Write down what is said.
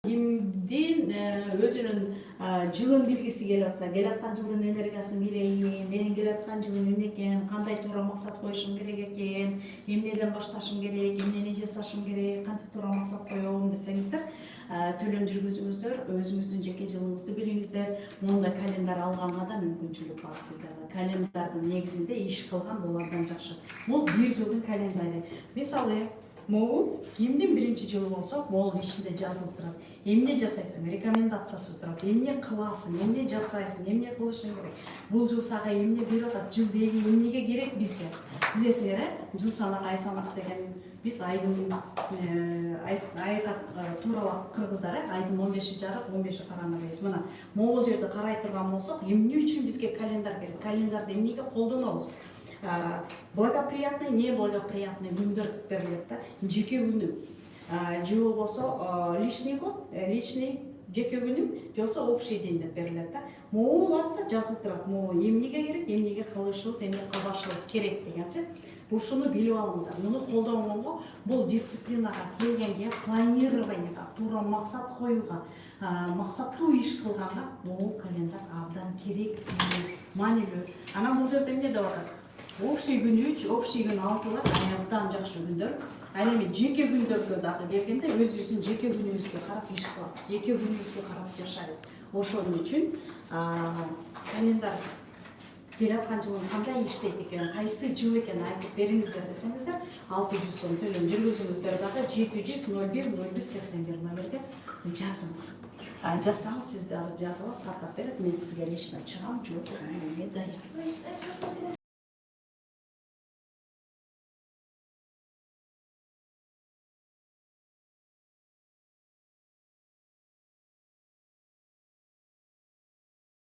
Кимдин өзүнүн жылын билгиси келип атса, келаткан жылдын энергиясын билейин, менин келаткан жылым эмне экен, кандай туура максат коюшум керек экен, эмнеден башташым керек, эмнени жасашым керек, кантип туура максат коем десеңиздер, төлөм жүргүзүңүздөр, өзүңүздүн жеке жылыңызды билиңиздер. Мондай календар алганга да мүмкүнчүлүк бар сиздерде. Календардын негизинде иш кылган булардан жакшы. Бул бир жылдын календару. Мисалы, могу кимдин биринчи жылы болсо, могу ичинде жазылып турат. Эмне жасайсың, рекомендациясы турат. Эмне кыласың, эмне жасайсың, эмне кылышың керек. Бул жыл сага эмне берип атат, жыл деги эмнеге керек бизге. Билесиңер, жыл санак, ай санак деген биз айдын айга тууралап кыргыздар, айдын 15-чи арак, 15-и карама дейбиз. Мына могул жерде карай турган болсок, эмне үчүн бизге календар керек? Календарды эмнеге колдонобуз? Благоприятный, неблагоприятный күндөр берилет да. Жеке күнүм же болбосо личный год, личный жеке күнүм, же болбосо общий день деп берилет да. Могуларда жазылып турат, могу эмнеге керек, эмнеге кылышыбыз, эмне кылбашыбыз керек дегенчи. Ушуну билип алыңыздар. Муну колдонгонго, бул дисциплинага келгенге, планированияга, туура максат коюуга, максаттуу иш кылганга могу календар абдан керек, маанилүү. Анан бул жерде эмне деп атат? Общий күн 3, общий күн 6-лар абдан жакшы күндөр. Ал эми жеке күндөргө дагы келгенде өзүбүздүн жеке күнүбүзгө карап иш кылабыз, жеке күнүбүзгө карап жашайбыз. Ошон үчүн календар келаткан жылын кандай иштейт экен, кайсы жыл экенин айтып бериңиздер десеңиздер, 600 сом төлөм жүргүзүңүздөр дагы 700 01 01 81 номерге жазыңыз. Жазсаңыз сизди азыр жазып алып каттап берет, мен сизге лично чыгам, жок, эмне даяр.